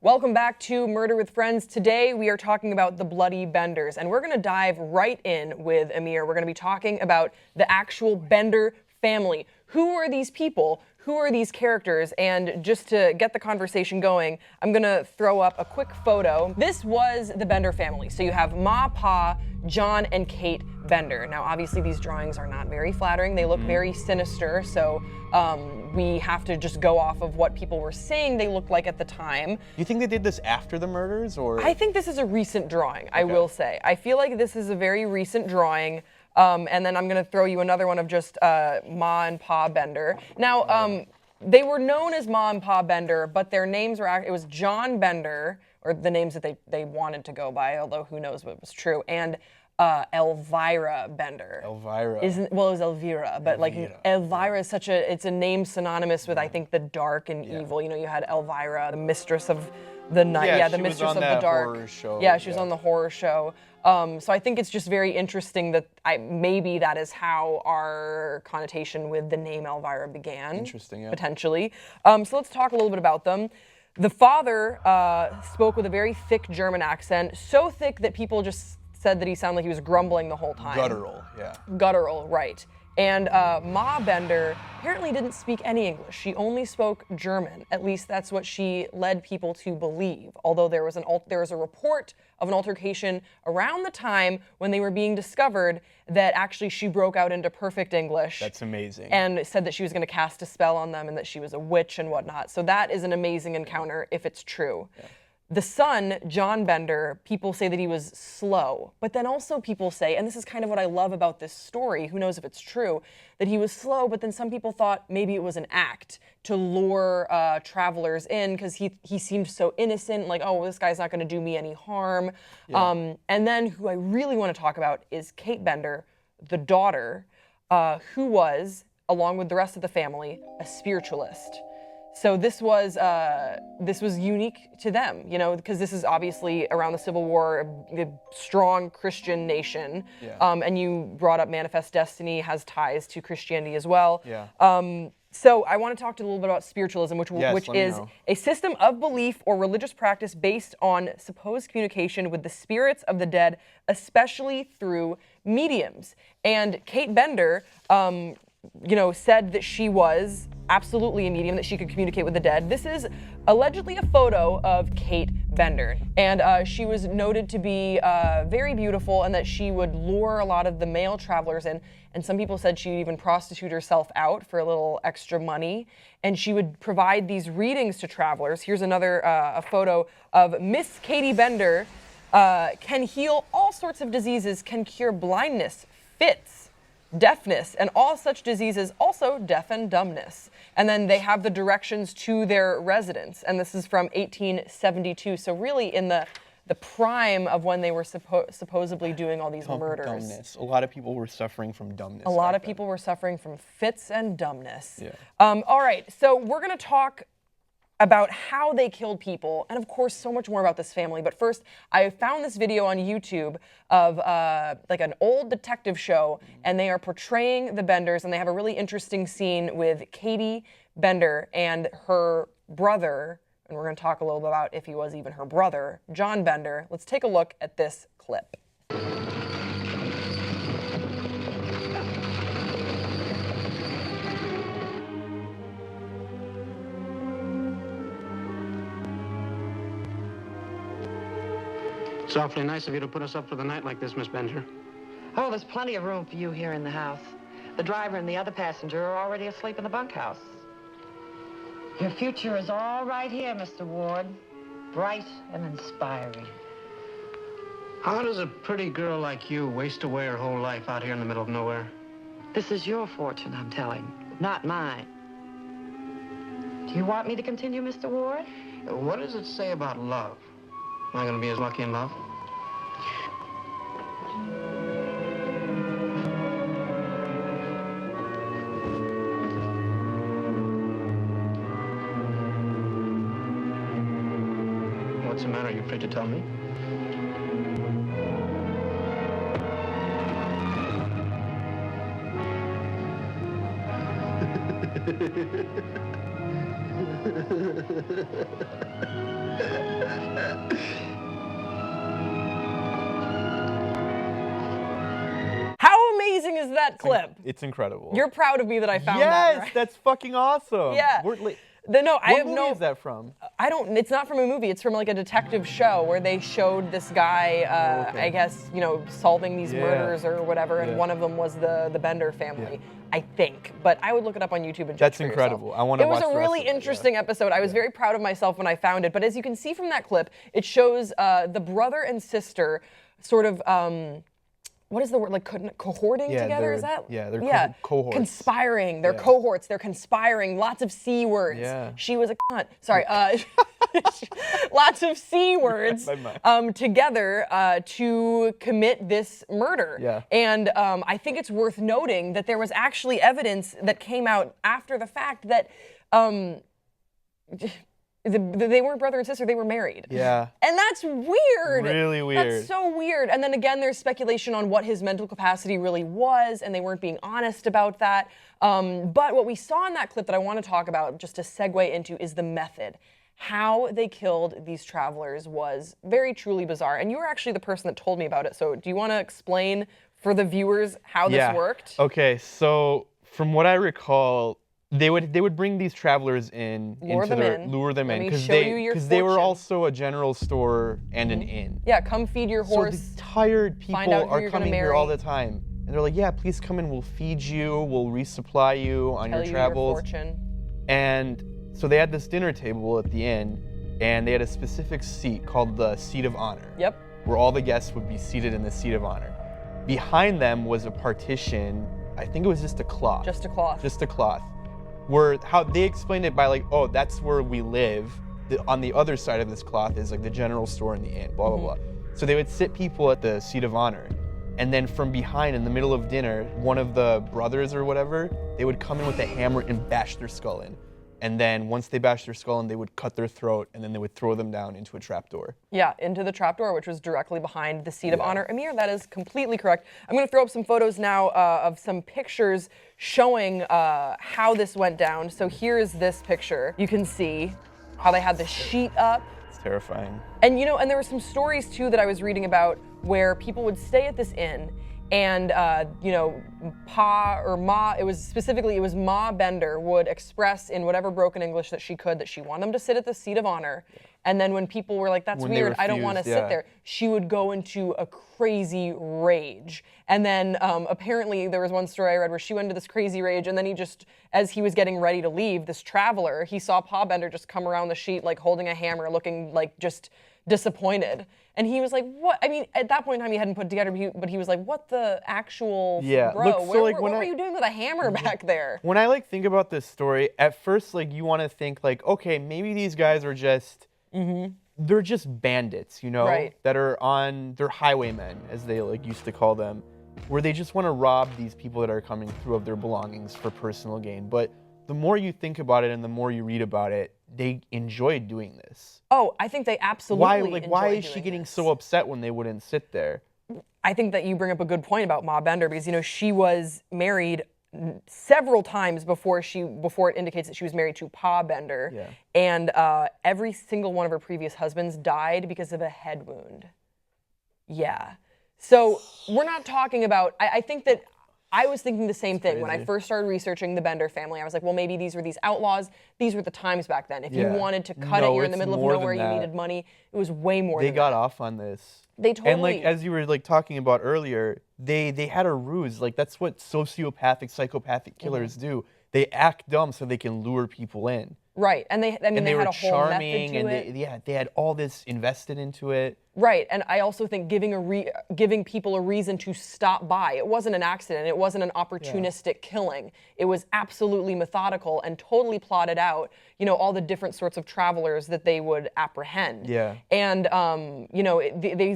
Welcome back to Murder with Friends. Today we are talking about the Bloody Benders, and we're going to dive right in with Amir. We're going to be talking about the actual Bender family. Who are these people? Who are these characters? And just to get the conversation going, I'm going to throw up a quick photo. This was the Bender family. So you have Ma, Pa, John, and Kate Bender. Now, obviously, these drawings are not very flattering. They look very sinister, so we have to just go off of what people were saying they looked like at the time. Do you think they did this after the murders, or? I think this is a recent drawing, I will say. I feel like this is a very recent drawing. And then I'm going to throw you another one of just Ma and Pa Bender. Now, they were known as Ma and Pa Bender, but their names were, it was John Bender, or the names that they wanted to go by, although who knows what was true, and Elvira Bender. Elvira. It was Elvira, but like Elvira is it's a name synonymous with, I think, the dark and evil. You know, you had Elvira, the mistress of the night, the mistress of the dark. Horror show. Yeah, she was on the horror show. So I think it's just very interesting that maybe that is how our connotation with the name Elvira began. Interesting, yeah. Potentially. So let's talk a little bit about them. The father spoke with a very thick German accent, so thick that people just said that he sounded like he was grumbling the whole time. Guttural, yeah. Guttural, right. And Ma Bender apparently didn't speak any English. She only spoke German. At least that's what she led people to believe. Although there was a report of an altercation around the time when they were being discovered that actually she broke out into perfect English. That's amazing. And said that she was going to cast a spell on them and that she was a witch and whatnot. So that is an amazing encounter if it's true. Yeah. The son, John Bender, people say that he was slow, but then also people say, and this is kind of what I love about this story, who knows if it's true, that he was slow, but then some people thought maybe it was an act to lure travelers in because he seemed so innocent, like, oh, this guy's not going to do me any harm. Yeah. And then who I really want to talk about is Kate Bender, the daughter, who was, along with the rest of the family, a spiritualist. So this was unique to them, you know, because this is obviously around the Civil War, a strong Christian nation. Yeah. And you brought up Manifest Destiny has ties to Christianity as well. Yeah. So I want to talk a little bit about spiritualism, which is a system of belief or religious practice based on supposed communication with the spirits of the dead, especially through mediums. And Kate Bender, said that she was absolutely a medium, that she could communicate with the dead. This is allegedly a photo of Kate Bender, and she was noted to be very beautiful and that she would lure a lot of the male travelers in, and some people said she would even prostitute herself out for a little extra money, and she would provide these readings to travelers. Here's another a photo of Miss Katie Bender, can heal all sorts of diseases, can cure blindness, fits, deafness, and all such diseases, also deaf and dumbness. And then they have the directions to their residence, and this is from 1872. So really in the prime of when they were supposedly doing all these murders. Dumbness. A lot of people were suffering from dumbness. A lot of people were suffering from fits and dumbness. Yeah. All right, so we're going to talk about how they killed people, and of course so much more about this family. But first, I found this video on YouTube of like an old detective show, and they are portraying the Benders, and they have a really interesting scene with Katie Bender and her brother, and we're going to talk a little bit about if he was even her brother, John Bender. Let's take a look at this clip. It's awfully nice of you to put us up for the night like this, Miss Bender. Oh, there's plenty of room for you here in the house. The driver and the other passenger are already asleep in the bunkhouse. Your future is all right here, Mr. Ward. Bright and inspiring. How does a pretty girl like you waste away her whole life out here in the middle of nowhere? This is your fortune, I'm telling, not mine. Do you want me to continue, Mr. Ward? What does it say about love? Am I going to be as lucky in love? What's the matter? Are you afraid to tell me? How amazing is that clip? It's incredible. You're proud of me that I found that, Yes, right? that's fucking awesome. Yeah. No, I What have movie no. is that from? I don't. It's not from a movie. It's from like a detective show where they showed this guy. Okay. I guess solving these Yeah. murders or whatever, and Yeah. one of them was the Bender family. I think, but I would look it up on YouTube and judge That's for incredible. yourself. I wanna It was watch a the rest really of it, yeah. interesting episode. I was very proud of myself when I found it. But as you can see from that clip, it shows the brother and sister sort of. What is the word? Like cohorting Yeah, together? Is they're- that? yeah, they're cohorts. Conspiring. They're Yeah. cohorts. They're conspiring. Lots of C words. Yeah. She was a cunt. Sorry. Lots of C words together to commit this murder. Yeah. And I think it's worth noting that there was actually evidence that came out after the fact that they weren't brother and sister, they were married. Yeah. And that's weird. Really weird. That's so weird. And then again, there's speculation on what his mental capacity really was, and they weren't being honest about that. But what we saw in that clip that I want to talk about, just to segue into, is the method. How they killed these travelers was very truly bizarre. And you were actually the person that told me about it. So do you want to explain for the viewers how this worked? Okay, so from what I recall, they would bring these travelers in, lure them in, because they were also a general store and an inn. Yeah, come feed your horse. So the tired people find out who are you're gonna coming here marry. all the time, and they're like, "Yeah, please come in. We'll feed you. We'll resupply you on Tell your you travels." Your fortune. And so they had this dinner table at the inn, and they had a specific seat called the seat of honor. Yep. Where all the guests would be seated in the seat of honor. Behind them was a partition. I think it was just a cloth. Just a cloth. Just a cloth. Where how they explained it by like, oh, that's where we live. On the other side of this cloth is like the general store and the inn, blah, blah, blah. So they would sit people at the seat of honor. And then from behind, in the middle of dinner, one of the brothers or whatever, they would come in with a hammer and bash their skull in. And then once they bashed their skull in, they would cut their throat, and then they would throw them down into a trapdoor. Yeah, into the trapdoor, which was directly behind the seat of honor. Amir, that is completely correct. I'm going to throw up some photos now of some pictures showing how this went down. So here's this picture. You can see how they had the sheet up. It's terrifying. And and there were some stories too that I was reading about where people would stay at this inn, and Pa or Ma, it was Ma Bender would express in whatever broken English that she could that she wanted them to sit at the seat of honor. And then when people were like, that's When they weird, I don't want to refused, sit there, she would go into a crazy rage. And then apparently there was one story I read where she went into this crazy rage, and then he just, as he was getting ready to leave, this traveler, he saw Pa Bender just come around the sheet like holding a hammer, looking like just disappointed. And he was like, what? I mean, at that point in time, he hadn't put it together, but he was like, what the actual, bro, Look, so what were you doing with a hammer back there? When I think about this story, at first you want to think okay, maybe these guys are just, they're just bandits, Right. that are they're highwaymen, as they used to call them, where they just want to rob these people that are coming through of their belongings for personal gain. But the more you think about it and the more you read about it, they enjoy doing this. Oh, I think they absolutely Why enjoy is she doing getting this. so upset when they wouldn't sit there? I think that you bring up a good point about Ma Bender because she was married several times before it indicates that she was married to Pa Bender. Yeah. And every single one of her previous husbands died because of a head wound. Yeah. So we're not talking about, I think that I was thinking the same thing when I first started researching the Bender family. I was like, well, maybe these were these outlaws. These were the times back then. If you wanted to cut it, you're in the middle of nowhere, you needed money. It was way more than that. They got off on this. They totally. And as you were talking about earlier, they had a ruse. That's what sociopathic, psychopathic killers do. They act dumb so they can lure people in. Right, and they had were a whole charming, method to and it. they had all this invested into it. Right, and I also think giving people a reason to stop by. It wasn't an accident. It wasn't an opportunistic killing. It was absolutely methodical and totally plotted out. All the different sorts of travelers that they would apprehend. Yeah. And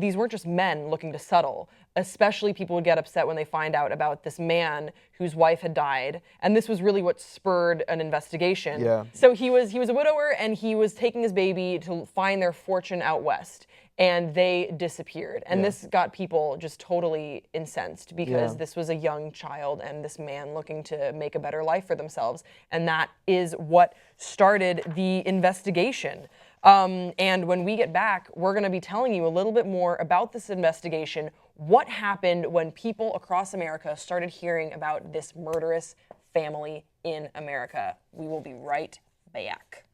these weren't just men looking to settle. Especially people would get upset when they find out about this man whose wife had died, and this was really what spurred an investigation. Yeah. So he was a widower, and he was taking his baby to find their fortune out west. and they disappeared. And this got people just totally incensed because this was a young child and this man looking to make a better life for themselves. And that is what started the investigation. And when we get back, we're going to be telling you a little bit more about this investigation, what happened when people across America started hearing about this murderous family in America. We will be right back.